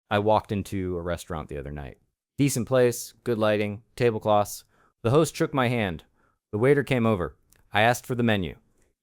I walked into a restaurant the other night. Decent place, good lighting, tablecloths. The host shook my hand. The waiter came over. I asked for the menu.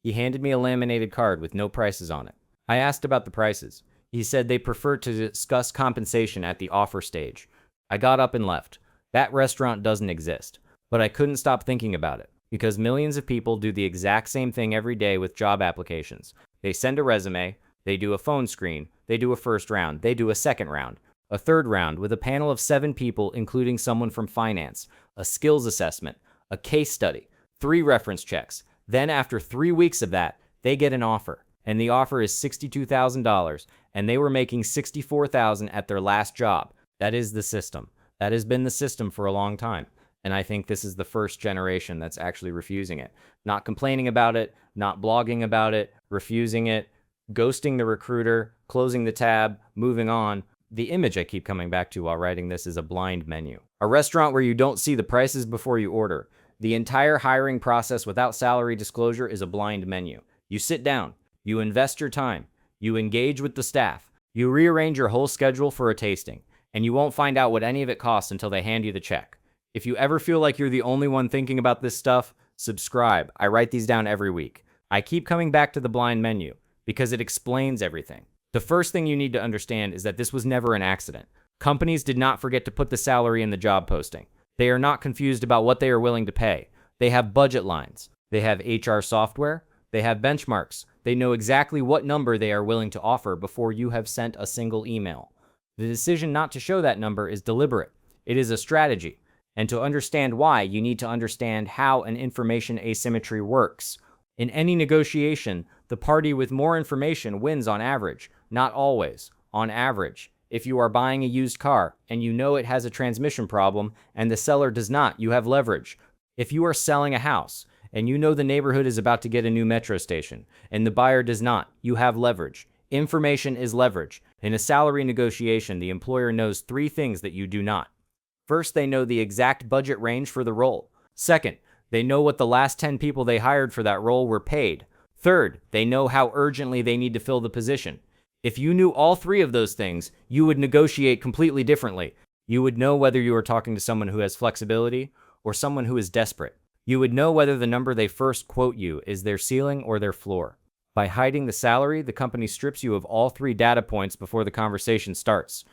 He handed me a laminated card with no prices on it. I asked about the prices. He said they prefer to discuss compensation at the offer stage. I got up and left. That restaurant doesn't exist. But I couldn't stop thinking about it, because millions of people do the exact same thing every day with job applications. They send a resume, they do a phone screen, they do a first round, they do a second round, a third round with a panel of 7 people including someone from finance, a skills assessment, a case study, 3 reference checks. Then after 3 weeks of that, they get an offer. And the offer is $62,000, and they were making $64,000 at their last job. That is the system. That has been the system for a long time. And I think this is the first generation that's actually refusing it. Not complaining about it, not blogging about it, refusing it, ghosting the recruiter, closing the tab, moving on. The image I keep coming back to while writing this is a blind menu. A restaurant where you don't see the prices before you order. The entire hiring process without salary disclosure is a blind menu. You sit down, you invest your time, you engage with the staff, you rearrange your whole schedule for a tasting, and you won't find out what any of it costs until they hand you the check. If you ever feel like you're the only one thinking about this stuff, subscribe. I write these down every week. I keep coming back to the blind menu because it explains everything. The first thing you need to understand is that this was never an accident. Companies did not forget to put the salary in the job posting. They are not confused about what they are willing to pay. They have budget lines. They have HR software. They have benchmarks. They know exactly what number they are willing to offer before you have sent a single email. The decision not to show that number is deliberate. It is a strategy. And to understand why, you need to understand how an information asymmetry works. In any negotiation, the party with more information wins on average. Not always. On average. If you are buying a used car and you know it has a transmission problem and the seller does not, you have leverage. If you are selling a house and you know the neighborhood is about to get a new metro station and the buyer does not, you have leverage. Information is leverage. In a salary negotiation, the employer knows 3 things that you do not. First, they know the exact budget range for the role. Second, they know what the last 10 people they hired for that role were paid. Third, they know how urgently they need to fill the position. If you knew all 3 of those things, you would negotiate completely differently. You would know whether you are talking to someone who has flexibility or someone who is desperate. You would know whether the number they first quote you is their ceiling or their floor. By hiding the salary, the company strips you of all 3 data points before the conversation starts.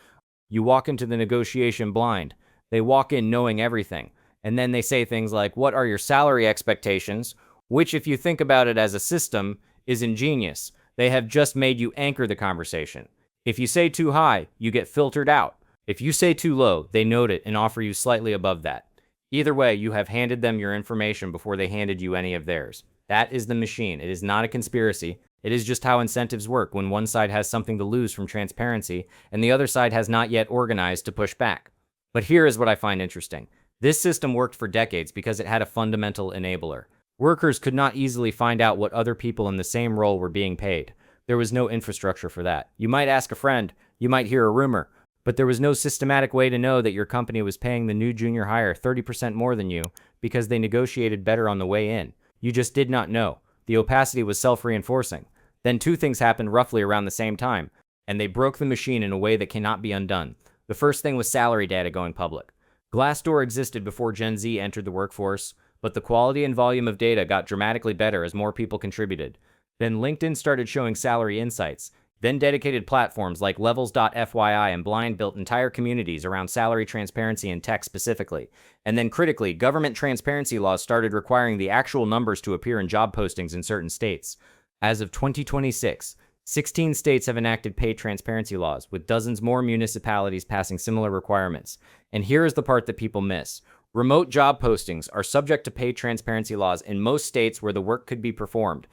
You walk into the negotiation blind. They walk in knowing everything. And then they say things like, what are your salary expectations? Which, if you think about it as a system, is ingenious. They have just made you anchor the conversation. If you say too high, you get filtered out. If you say too low, they note it and offer you slightly above that. Either way, you have handed them your information before they handed you any of theirs. That is the machine. It is not a conspiracy. It is just how incentives work when one side has something to lose from transparency and the other side has not yet organized to push back. But here is what I find interesting. This system worked for decades because it had a fundamental enabler. Workers could not easily find out what other people in the same role were being paid. There was no infrastructure for that. You might ask a friend, you might hear a rumor, but there was no systematic way to know that your company was paying the new junior hire 30% more than you because they negotiated better on the way in. You just did not know. The opacity was self-reinforcing. Then 2 things happened roughly around the same time, and they broke the machine in a way that cannot be undone. The first thing was salary data going public. Glassdoor existed before Gen Z entered the workforce, but the quality and volume of data got dramatically better as more people contributed. Then LinkedIn started showing salary insights. Then dedicated platforms like Levels.fyi and Blind built entire communities around salary transparency in tech specifically. And then critically, government transparency laws started requiring the actual numbers to appear in job postings in certain states. As of 2026, 16 states have enacted pay transparency laws, with dozens more municipalities passing similar requirements. And here is the part that people miss. Remote job postings are subject to pay transparency laws in most states where the work could be performed,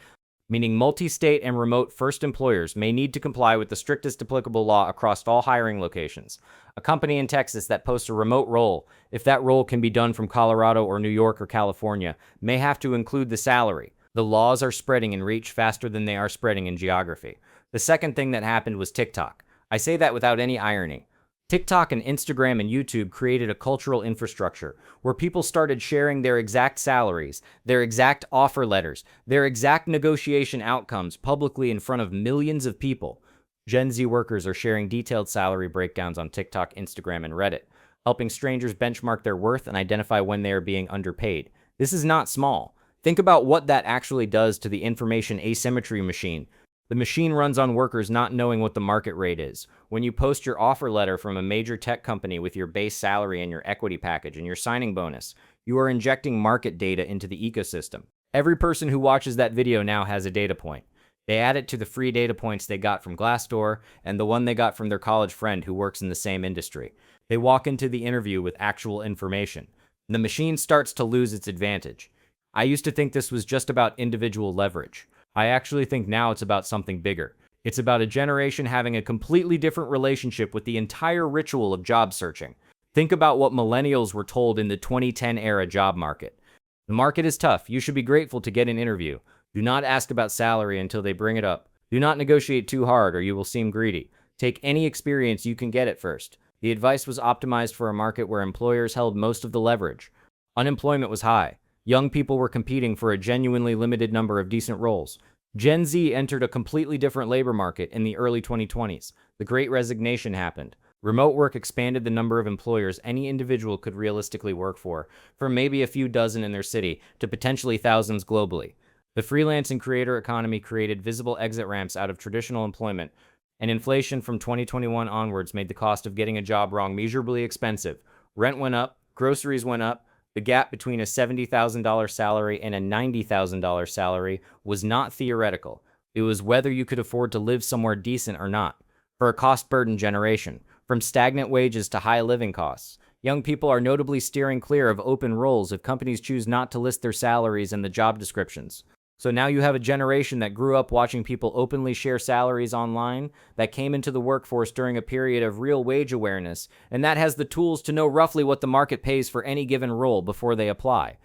meaning multi-state and remote first employers may need to comply with the strictest applicable law across all hiring locations. A company in Texas that posts a remote role, if that role can be done from Colorado or New York or California, may have to include the salary. The laws are spreading in reach faster than they are spreading in geography. The second thing that happened was TikTok. I say that without any irony. TikTok and Instagram and YouTube created a cultural infrastructure where people started sharing their exact salaries, their exact offer letters, their exact negotiation outcomes publicly in front of millions of people. Gen Z workers are sharing detailed salary breakdowns on TikTok, Instagram, and Reddit, helping strangers benchmark their worth and identify when they are being underpaid. This is not small. Think about what that actually does to the information asymmetry machine. The machine runs on workers not knowing what the market rate is. When you post your offer letter from a major tech company with your base salary and your equity package and your signing bonus, you are injecting market data into the ecosystem. Every person who watches that video now has a data point. They add it to the free data points they got from Glassdoor and the one they got from their college friend who works in the same industry. They walk into the interview with actual information. The machine starts to lose its advantage. I used to think this was just about individual leverage. I actually think now it's about something bigger. It's about a generation having a completely different relationship with the entire ritual of job searching. Think about what millennials were told in the 2010 era job market. The market is tough. You should be grateful to get an interview. Do not ask about salary until they bring it up. Do not negotiate too hard or you will seem greedy. Take any experience you can get at first. The advice was optimized for a market where employers held most of the leverage. Unemployment was high. Young people were competing for a genuinely limited number of decent roles. Gen Z entered a completely different labor market in the early 2020s. The Great Resignation happened. Remote work expanded the number of employers any individual could realistically work for, from maybe a few dozen in their city to potentially thousands globally. The freelance and creator economy created visible exit ramps out of traditional employment, and inflation from 2021 onwards made the cost of getting a job wrong measurably expensive. Rent went up, groceries went up. The gap between a $70,000 salary and a $90,000 salary was not theoretical. It was whether you could afford to live somewhere decent or not. For a cost-burdened generation, from stagnant wages to high living costs, young people are notably steering clear of open roles if companies choose not to list their salaries in the job descriptions. So now you have a generation that grew up watching people openly share salaries online, that came into the workforce during a period of real wage awareness, and that has the tools to know roughly what the market pays for any given role before they apply.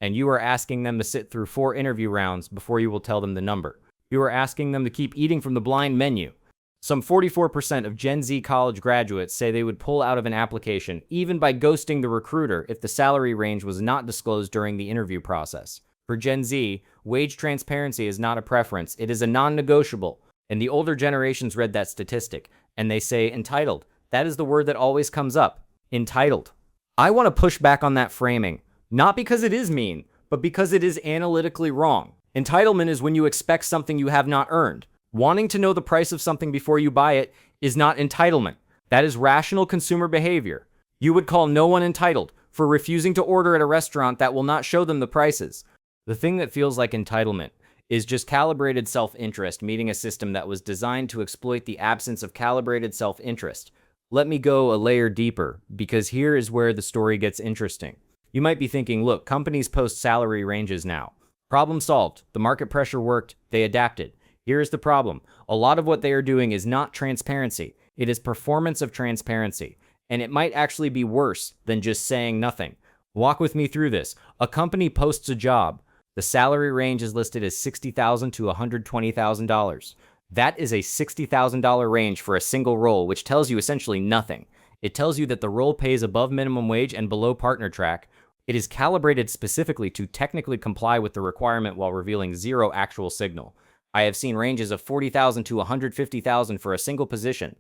And you are asking them to sit through 4 interview rounds before you will tell them the number. You are asking them to keep eating from the blind menu. Some 44% of Gen Z college graduates say they would pull out of an application, even by ghosting the recruiter, if the salary range was not disclosed during the interview process. For Gen Z, wage transparency is not a preference, it is a non-negotiable. And the older generations read that statistic, and they say entitled. That is the word that always comes up. Entitled. I want to push back on that framing, not because it is mean, but because it is analytically wrong. Entitlement is when you expect something you have not earned. Wanting to know the price of something before you buy it is not entitlement. That is rational consumer behavior. You would call no one entitled for refusing to order at a restaurant that will not show them the prices. The thing that feels like entitlement is just calibrated self-interest meeting a system that was designed to exploit the absence of calibrated self-interest. Let me go a layer deeper, because here is where the story gets interesting. You might be thinking, look, companies post salary ranges now. Problem solved. The market pressure worked. They adapted. Here is the problem. A lot of what they are doing is not transparency. It is performance of transparency. And it might actually be worse than just saying nothing. Walk with me through this. A company posts a job. The salary range is listed as $60,000 to $120,000. That is a $60,000 range for a single role, which tells you essentially nothing. It tells you that the role pays above minimum wage and below partner track. It is calibrated specifically to technically comply with the requirement while revealing zero actual signal. I have seen ranges of $40,000 to $150,000 for a single position.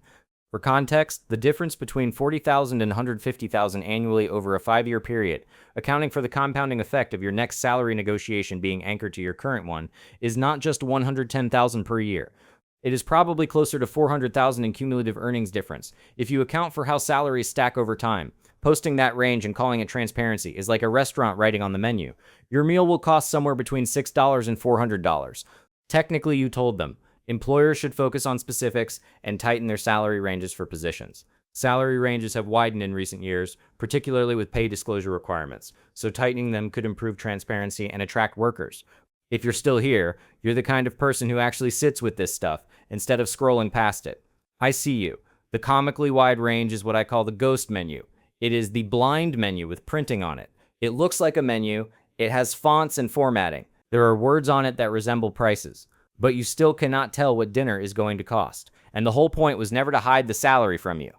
For context, the difference between $40,000 and $150,000 annually over a 5-year period, accounting for the compounding effect of your next salary negotiation being anchored to your current one, is not just $110,000 per year. It is probably closer to $400,000 in cumulative earnings difference, if you account for how salaries stack over time. Posting that range and calling it transparency is like a restaurant writing on the menu. Your meal will cost somewhere between $6 and $400. Technically, you told them. Employers should focus on specifics and tighten their salary ranges for positions. Salary ranges have widened in recent years, particularly with pay disclosure requirements, so tightening them could improve transparency and attract workers. If you're still here, you're the kind of person who actually sits with this stuff instead of scrolling past it. I see you. The comically wide range is what I call the ghost menu. It is the blind menu with printing on it. It looks like a menu. It has fonts and formatting. There are words on it that resemble prices. But you still cannot tell what dinner is going to cost. And the whole point was never to hide the salary from you.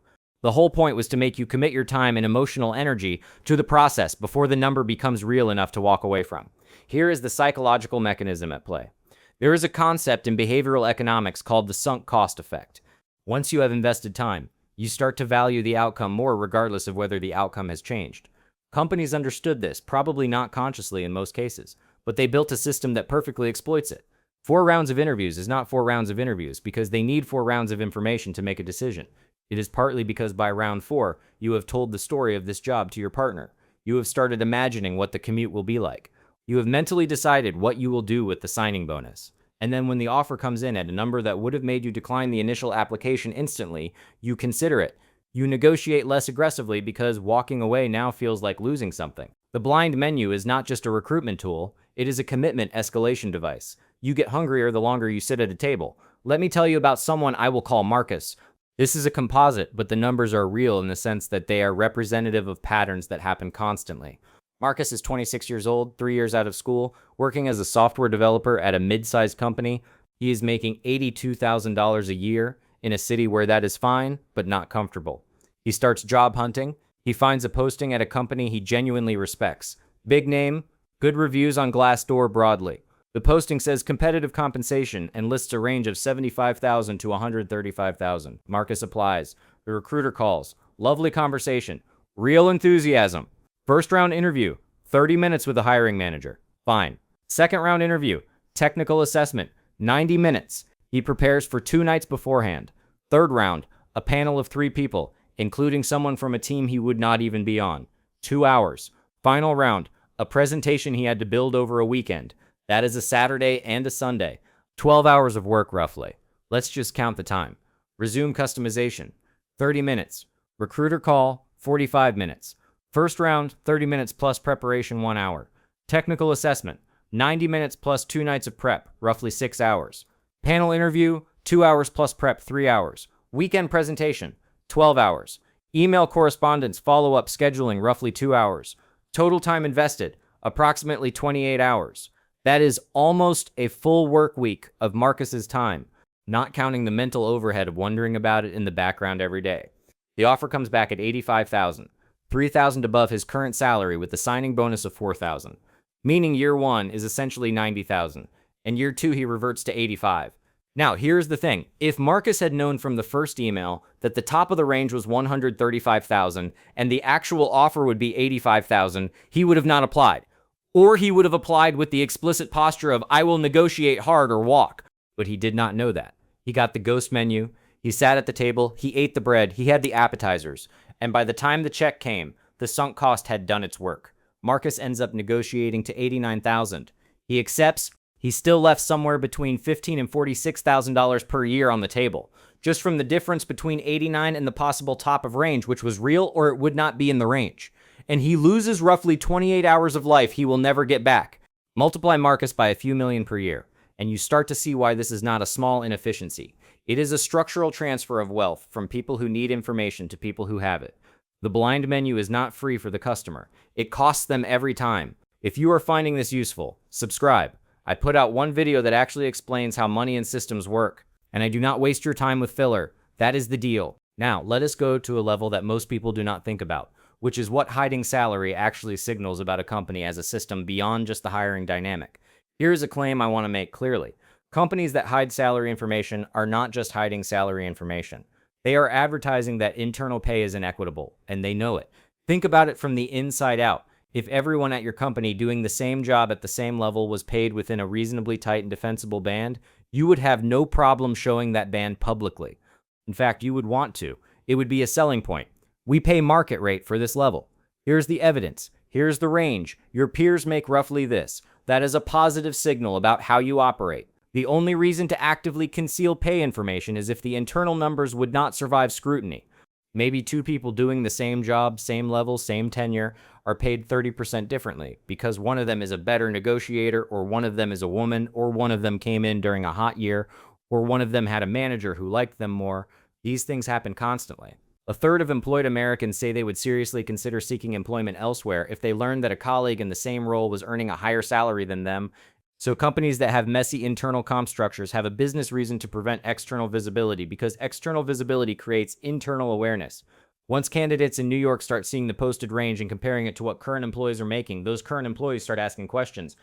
The whole point was to make you commit your time and emotional energy to the process before the number becomes real enough to walk away from. Here is the psychological mechanism at play. There is a concept in behavioral economics called the sunk cost effect. Once you have invested time, you start to value the outcome more regardless of whether the outcome has changed. Companies understood this, probably not consciously in most cases, but they built a system that perfectly exploits it. 4 rounds of interviews is not 4 rounds of interviews because they need 4 rounds of information to make a decision. It is partly because by round 4, you have told the story of this job to your partner. You have started imagining what the commute will be like. You have mentally decided what you will do with the signing bonus. And then when the offer comes in at a number that would have made you decline the initial application instantly, you consider it. You negotiate less aggressively because walking away now feels like losing something. The blind menu is not just a recruitment tool, it is a commitment escalation device. You get hungrier the longer you sit at a table. Let me tell you about someone I will call Marcus. This is a composite, but the numbers are real in the sense that they are representative of patterns that happen constantly. Marcus is 26 years old, 3 years out of school, working as a software developer at a mid-sized company. He is making $82,000 a year in a city where that is fine, but not comfortable. He starts job hunting. He finds a posting at a company he genuinely respects. Big name, good reviews on Glassdoor broadly. The posting says competitive compensation and lists a range of $75,000 to $135,000. Marcus applies. The recruiter calls. Lovely conversation. Real enthusiasm. First round interview, 30 minutes with the hiring manager. Fine. Second round interview, technical assessment, 90 minutes. He prepares for 2 nights beforehand. Third round, a panel of 3 people, including someone from a team he would not even be on. 2 hours. Final round, a presentation he had to build over a weekend. That is a Saturday and a Sunday. 12 hours of work roughly. Let's just count the time. Resume customization, 30 minutes. Recruiter call, 45 minutes. First round, 30 minutes plus preparation, 1 hour. Technical assessment, 90 minutes plus 2 nights of prep, roughly 6 hours. Panel interview, 2 hours plus prep, 3 hours. Weekend presentation, 12 hours. Email correspondence, follow-up scheduling, roughly 2 hours. Total time invested, approximately 28 hours. That is almost a full work week of Marcus's time, not counting the mental overhead of wondering about it in the background every day. The offer comes back at $85,000. $3,000 above his current salary with the signing bonus of $4,000, meaning year 1 is essentially $90,000, and year 2 he reverts to $85,000. Now, here's the thing. If Marcus had known from the first email that the top of the range was $135,000 and the actual offer would be $85,000, he would have not applied. Or he would have applied with the explicit posture of, I will negotiate hard or walk. But he did not know that. He got the ghost menu. He sat at the table. He ate the bread. He had the appetizers. And by the time the check came, the sunk cost had done its work. Marcus ends up negotiating to $89,000. He accepts. He's still left somewhere between $15,000 and $46,000 per year on the table, just from the difference between 89 and the possible top of range, which was real or it would not be in the range. And he loses roughly 28 hours of life he will never get back. Multiply Marcus by a few million per year, and you start to see why this is not a small inefficiency. It is a structural transfer of wealth from people who need information to people who have it. The blind menu is not free for the customer. It costs them every time. If you are finding this useful, subscribe. I put out one video that actually explains how money and systems work, and I do not waste your time with filler. That is the deal. Now, let us go to a level that most people do not think about, which is what hiding salary actually signals about a company as a system beyond just the hiring dynamic. Here is a claim I want to make clearly. Companies that hide salary information are not just hiding salary information. They are advertising that internal pay is inequitable, and they know it. Think about it from the inside out. If everyone at your company doing the same job at the same level was paid within a reasonably tight and defensible band, you would have no problem showing that band publicly. In fact, you would want to. It would be a selling point. We pay market rate for this level. Here's the evidence. Here's the range. Your peers make roughly this. That is a positive signal about how you operate. The only reason to actively conceal pay information is if the internal numbers would not survive scrutiny. Maybe 2 people doing the same job, same level, same tenure, are paid 30% differently because one of them is a better negotiator, or one of them is a woman, or one of them came in during a hot year, or one of them had a manager who liked them more. These things happen constantly. A third of employed Americans say they would seriously consider seeking employment elsewhere if they learned that a colleague in the same role was earning a higher salary than them. So companies that have messy internal comp structures have a business reason to prevent external visibility because external visibility creates internal awareness. Once candidates in New York start seeing the posted range and comparing it to what current employees are making, those current employees start asking questions.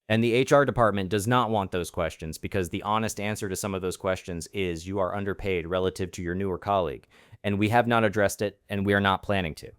And the HR department does not want those questions because the honest answer to some of those questions is you are underpaid relative to your newer colleague. And we have not addressed it, and we are not planning to.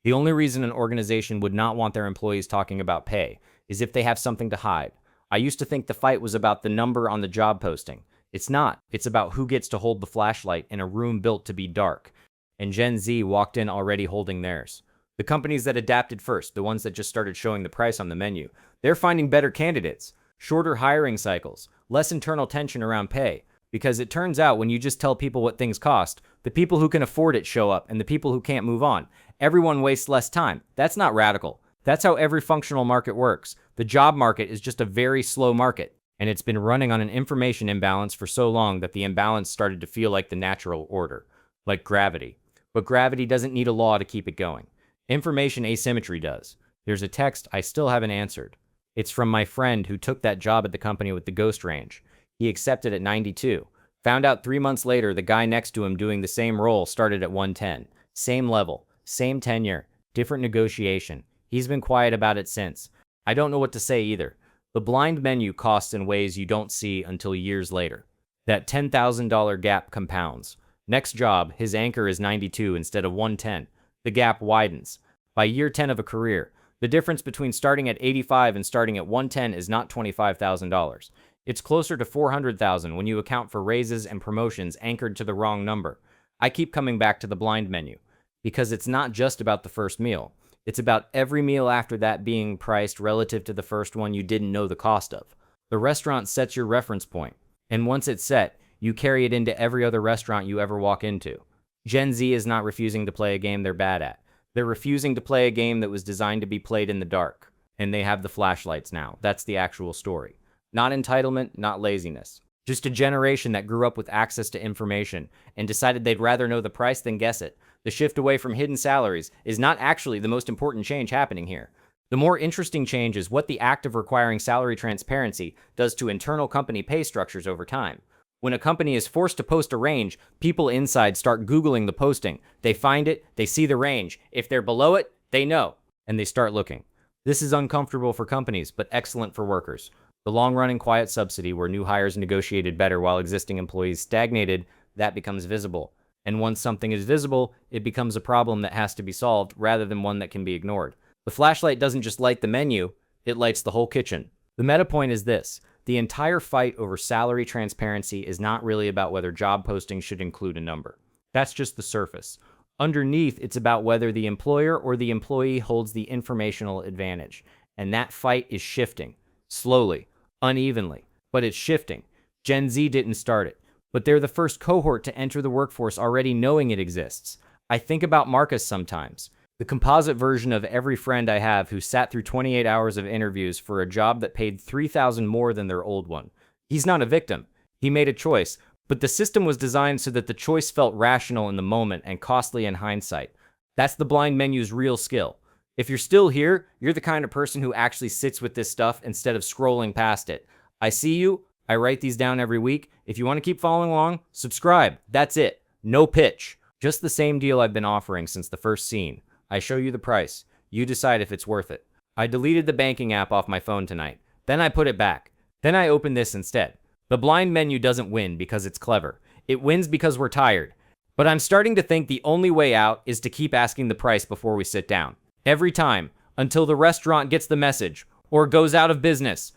The only reason an organization would not want their employees talking about pay is if they have something to hide. I used to think the fight was about the number on the job posting. It's not. It's about who gets to hold the flashlight in a room built to be dark. And Gen Z walked in already holding theirs. The companies that adapted first, the ones that just started showing the price on the menu, they're finding better candidates, shorter hiring cycles, less internal tension around pay. Because it turns out when you just tell people what things cost, the people who can afford it show up and the people who can't move on. Everyone wastes less time. That's not radical. That's how every functional market works. The job market is just a very slow market, and it's been running on an information imbalance for so long that the imbalance started to feel like the natural order, like gravity. But gravity doesn't need a law to keep it going. Information asymmetry does. There's a text I still haven't answered. It's from my friend who took that job at the company with the ghost range. He accepted at 92. Found out 3 months later the guy next to him doing the same role started at 110. Same level, same tenure, different negotiation. He's been quiet about it since. I don't know what to say either. The blind menu costs in ways you don't see until years later. That $10,000 gap compounds. Next job, his anchor is 92 instead of 110. The gap widens. By year 10 of a career, the difference between starting at 85 and starting at 110 is not $25,000. It's closer to $400,000 when you account for raises and promotions anchored to the wrong number. I keep coming back to the blind menu because it's not just about the first meal. It's about every meal after that being priced relative to the first one you didn't know the cost of. The restaurant sets your reference point, and once it's set, you carry it into every other restaurant you ever walk into. Gen Z is not refusing to play a game they're bad at. They're refusing to play a game that was designed to be played in the dark. And they have the flashlights now. That's the actual story. Not entitlement, not laziness. Just a generation that grew up with access to information and decided they'd rather know the price than guess it. The shift away from hidden salaries is not actually the most important change happening here. The more interesting change is what the act of requiring salary transparency does to internal company pay structures over time. When a company is forced to post a range, people inside start Googling the posting. They find it, they see the range. If they're below it, they know, and they start looking. This is uncomfortable for companies, but excellent for workers. The long-running quiet subsidy where new hires negotiated better while existing employees stagnated, that becomes visible. And once something is visible, it becomes a problem that has to be solved rather than one that can be ignored. The flashlight doesn't just light the menu, it lights the whole kitchen. The meta point is this. The entire fight over salary transparency is not really about whether job postings should include a number. That's just the surface. Underneath, it's about whether the employer or the employee holds the informational advantage. And that fight is shifting. Slowly, unevenly, but it's shifting. Gen Z didn't start it, but they're the first cohort to enter the workforce already knowing it exists. I think about Marcus sometimes. The composite version of every friend I have who sat through 28 hours of interviews for a job that paid $3,000 more than their old one. He's not a victim. He made a choice, but the system was designed so that the choice felt rational in the moment and costly in hindsight. That's the blind menu's real skill. If you're still here, you're the kind of person who actually sits with this stuff instead of scrolling past it. I see you. I write these down every week. If you want to keep following along, subscribe. That's it. No pitch. Just the same deal I've been offering since the first scene. I show you the price. You decide if it's worth it. I deleted the banking app off my phone tonight. Then I put it back. Then I opened this instead. The blind menu doesn't win because it's clever. It wins because we're tired. But I'm starting to think the only way out is to keep asking the price before we sit down. Every time, until the restaurant gets the message, or goes out of business,